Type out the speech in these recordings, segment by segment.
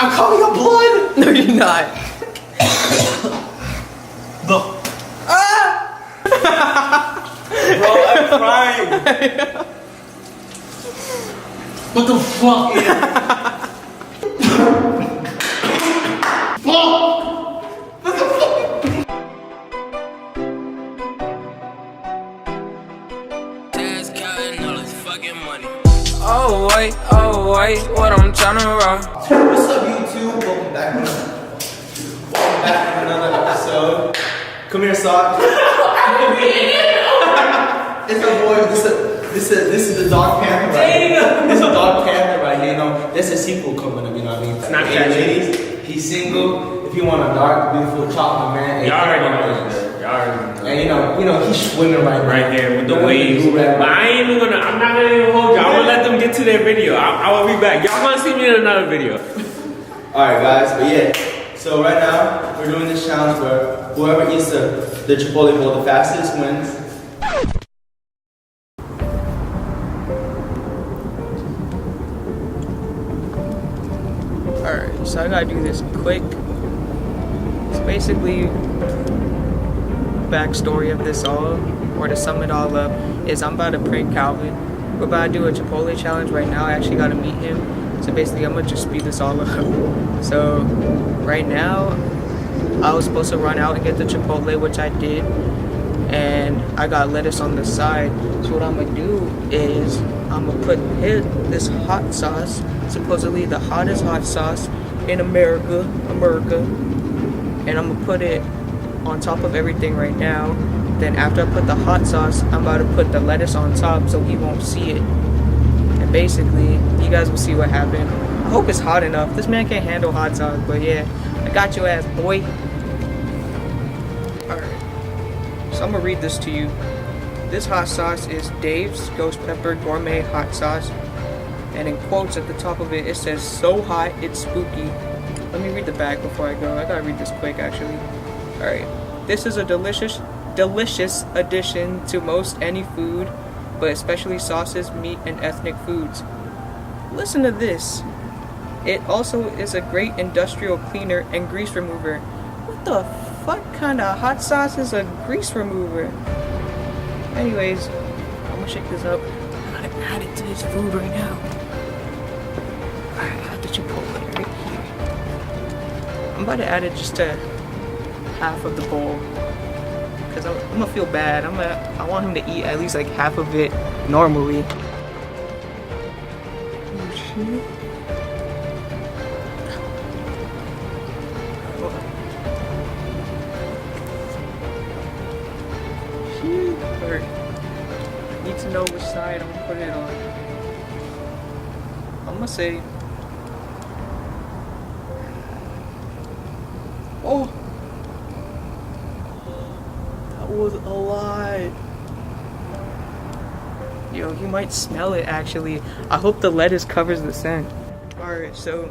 I'm calling up blood! No, you're not. Look. Bro, I'm crying. What the fuck? Oh wait, what I'm tryna roll. What's up, YouTube? Welcome back to another episode. Come here, Sock. It's the boy. This is the dog panther right here. This is a dog panther right here. You know, there's a sequel coming up. You know what I mean? Snapchat. Hey, ladies, he's single. If you want a dark, beautiful chocolate man, hey, Y'all already know this. this. Y'all already know. And you know, he's swimming right There with the You know, waves. he's right But I ain't even gonna. I'm not gonna even hold you. I'm gonna let them get to their video. I will be back. Y'all gonna see me in another video. Alright guys, but yeah, so right now we're doing this challenge where whoever eats the Chipotle bowl the fastest wins. Alright, so I gotta do this quick. It's basically backstory of this all, or to sum it all up, is I'm about to prank Calvin. We're about to do a Chipotle challenge right now. I actually gotta meet him. So basically I'm gonna just speed this all up. So right now I was supposed to run out and get the Chipotle, which I did, and I got lettuce on the side. So what I'm gonna do is I'm gonna put this hot sauce, supposedly the hottest hot sauce in America, and I'm gonna put it on top of everything right now. Then after I put the hot sauce, I'm about to put the lettuce on top so he won't see it. And basically, you guys will see what happened. I hope it's hot enough. This man can't handle hot sauce, but yeah, I got your ass, boy. Alright, so I'm gonna read this to you. This hot sauce is Dave's Ghost Pepper Gourmet Hot Sauce. And in quotes at the top of it, it says, "So hot, it's spooky." Let me read the back before I go. I gotta read this quick, actually. Alright, this is a delicious addition to most any food, but especially sauces, meat, and ethnic foods. Listen to this. It also is a great industrial cleaner and grease remover. What the fuck kind of hot sauce is a grease remover? Anyways, I'm gonna shake this up. I'm gonna add it to this food right now. Alright, I got the Chipotle right here. I'm about to add it just to half of the bowl. Cause I'm gonna feel bad. I want him to eat at least like half of it normally. Oh shit. Alright. I need to know which side I'm gonna put it on. I'm gonna say. Oh! Was a lot. Yo, he might smell it actually. I hope the lettuce covers the scent. Alright, so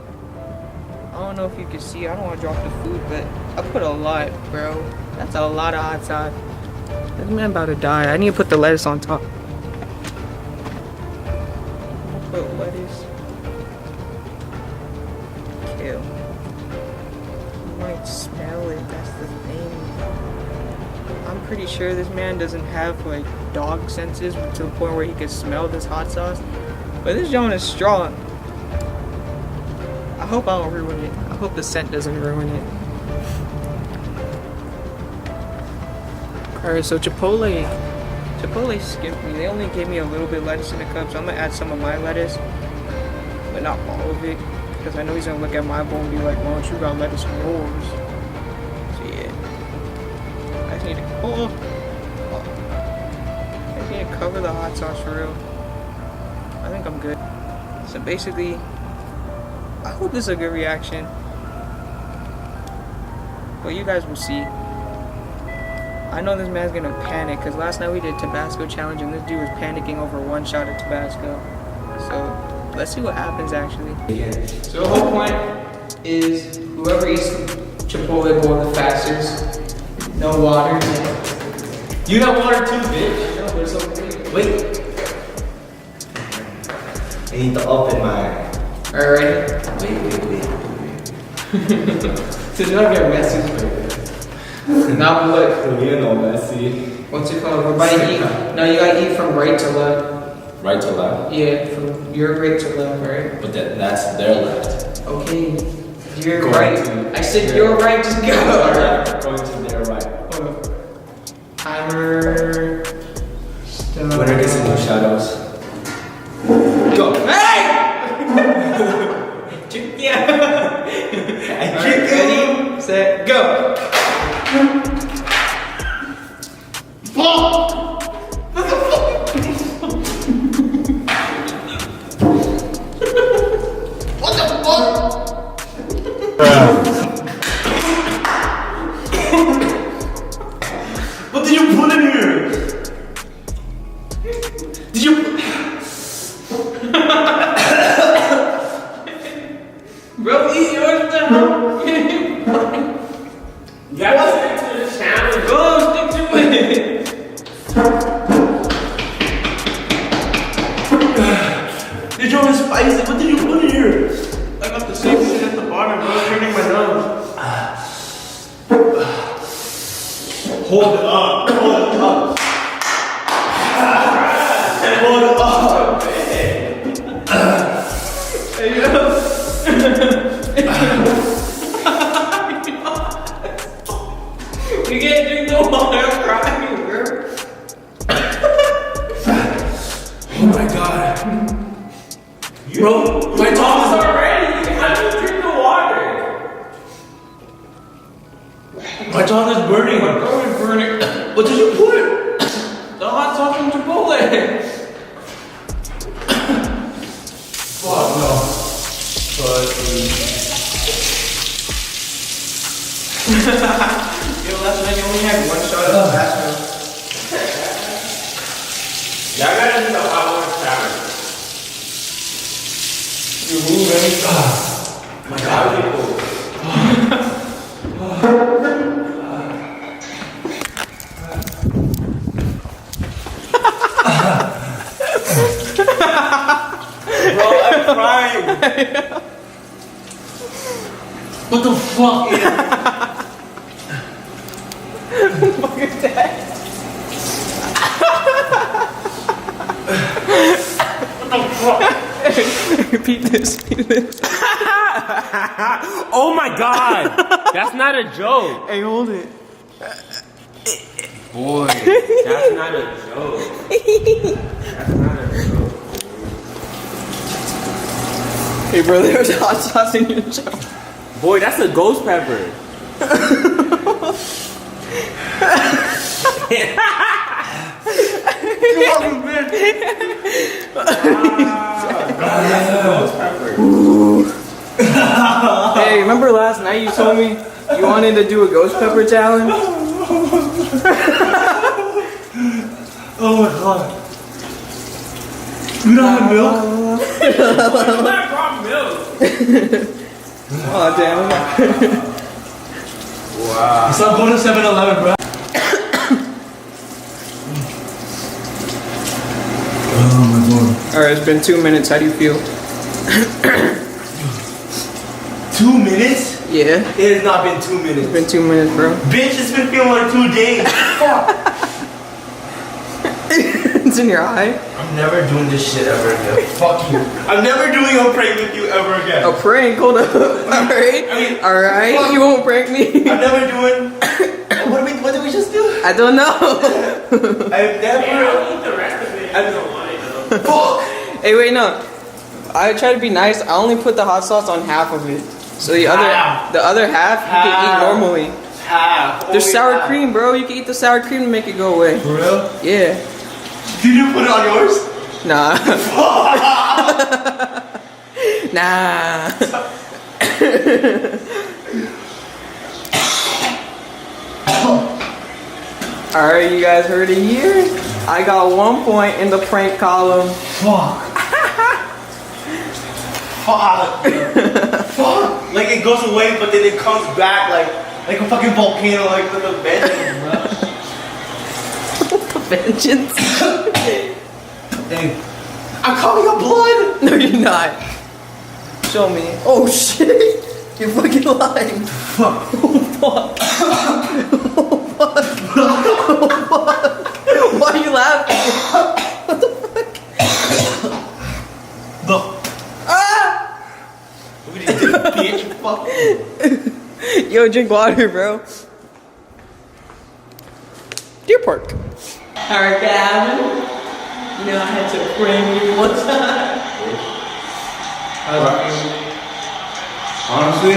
I don't know if you can see. I don't want to drop the food, but I put a lot, bro. That's a lot of hot sauce. This man about to die. I need to put the lettuce on top. I'll put lettuce. Kill. You might smell it. That's the thing. I'm pretty sure this man doesn't have like dog senses to the point where he can smell this hot sauce. But this joint is strong. I hope I don't ruin it. I hope the scent doesn't ruin it. Alright, so Chipotle skipped me. They only gave me a little bit of lettuce in the cup, so I'm gonna add some of my lettuce, but not all of it, because I know he's gonna look at my bowl and be like, "Why don't you got lettuce in yours?" So yeah, I just need to I just need to cover the hot sauce for real. I think I'm good. So basically, I hope this is a good reaction. Well, you guys will see. I know this man's gonna panic because last night we did Tabasco challenge and this dude was panicking over one shot of Tabasco. So let's see what happens actually. Yeah. So the whole point is whoever eats Chipotle bowl the fastest, no water. You got water too, bitch. No, but it's okay. Wait. I need the up in my. Alright. Wait. So you like your Messi's birthday. Now but look, You know Messi. what's it called? We're about to eat. No, you gotta eat from right to left. Right to left. Yeah, from your right to left, right? But that's their left. Okay. You're Going right. to- I said you're right, just go. Alright, going to their right. Timer. Stop. Winner gets a new shadows. Go. Hey! Yeah. Alright, Ready, set, go. What the fuck? What did you put in here? Did you? Bro, eat yours now. You have to stick to the challenge. Go, stick to it. You're trying to spice it. What did you put in here? I got the same shit at the bottom, bro. It's turning my nose. Hold it up. Hold it up. Hold it up. Hey, yo. You can't drink no water. I'm crying, bro. Oh my god. Bro, my tongue is Already, you have to drink the water. My tongue is burning. My throat is burning. What did you put? The hot sauce from Chipotle. Fuck no. Yo, last night you only had one shot of Tabasco. Y'all gotta do the hot water challenge. You moving? My god. Bro, I'm crying. What the fuck? Look at that. What the fuck? Repeat this. Oh my god! That's not a joke. Hey, hold it. Boy, that's not a joke. That's not a joke. Hey, bro, there's hot sauce in your jaw. Boy, that's a ghost pepper. Hey, remember last night you told me you wanted to do a ghost pepper challenge? Oh my god. You don't have milk? I brought milk. Oh, damn. So I'm going to 7-Eleven, bro. Oh my god. Alright, it's been 2 minutes. How do you feel? 2 minutes? Yeah, It has not been 2 minutes. it's been 2 minutes, bro. Bitch, it's been feeling like 2 days. Fuck. It's in your eye. I'm never doing this shit ever again. Fuck you. I'm never doing a prank with you ever again. A prank, hold up. Alright, alright, you won't prank me. I'm never doing. What did we just do? I don't know. I've Hey, never. I'll eat the rest of it if you don't want it though. Fuck. Hey, wait, no. I try to be nice. I only put the hot sauce on half of it. So the Half. other half you can eat Half. normally. Half. There's Only sour half. cream, bro. You can eat the sour cream to make it go away. For real? Yeah. Did you put it on yours? Nah. Nah. Alright, you guys heard it here. I got 1 point in the prank column. Fuck. Fuck. Fuck. Like it goes away, but then it comes back like a fucking volcano, like with a vengeance, bro. Vengeance. Hey, I'm calling up blood. No, you're not. Show me. Oh shit. You're fucking lying. Fuck. Oh, fuck. Oh, fuck. Oh, fuck. Why are you laughing? What the fuck? Look. Ah! Look at you, bitch. Fuck. Yo, drink water, bro. Deer Park. Alright, Gavin. You know I had to prank you one time. Honestly,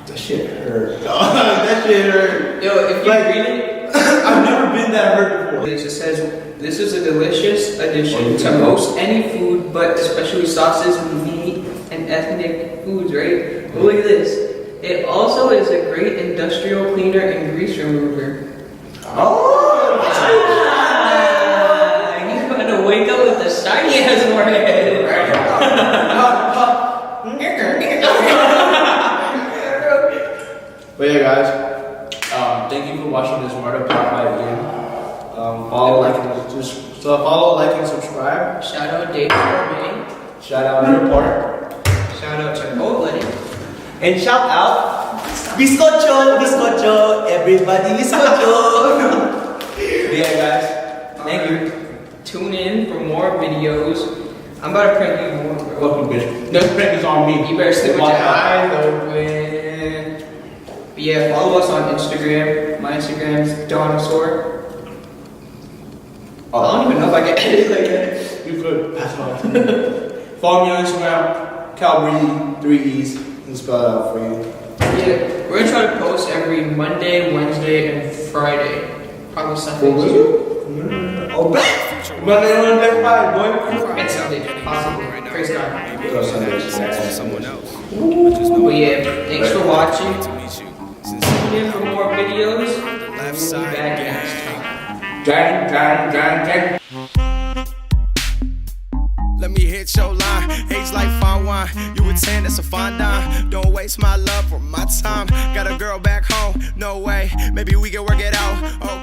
that shit hurt. That shit hurt. Yo, if you read it, I've never been that hurt before. it just says, this is a delicious addition to most any food, but especially sauces, meat, and ethnic foods, right? But look at this. It also is a great industrial cleaner and grease remover. Oh, You gotta wake up with a shiny ass forehead. But yeah, guys, thank you for watching this murder part 5 again. Follow, like, and subscribe. Shout out Dave Gourmet. Shout out Deer Park. Shout out Chipotle. And shout out Biscocho, everybody Biscocho. Yeah, guys, thank you. Tune in for more videos. I'm about to prank you more, bro. Welcome, bitch. This prank is on me. You better sleep with your Watch out. eyes open. But yeah, follow us on Instagram. My Instagram's Dinosaur. I don't even know if I can edit like that. You could pass it on. Follow me on Instagram, Calbreezy, 3 E's. I'll spell it out for you. Yeah, we're gonna try to post every Monday, Wednesday, and Friday. Probably Sunday too. Oh, back! Monday, Wednesday, Friday, boy. And Sunday, possibly. Praise God. Go Sunday. Someone else. But yeah, thanks for watching. Tune in for more videos. We'll be back next time. Dragon. Let me hit your line. Age like fine wine. You a 10, that's a fine dime. Don't waste my love or my time. Got a girl back home, no way. Maybe we can work it out.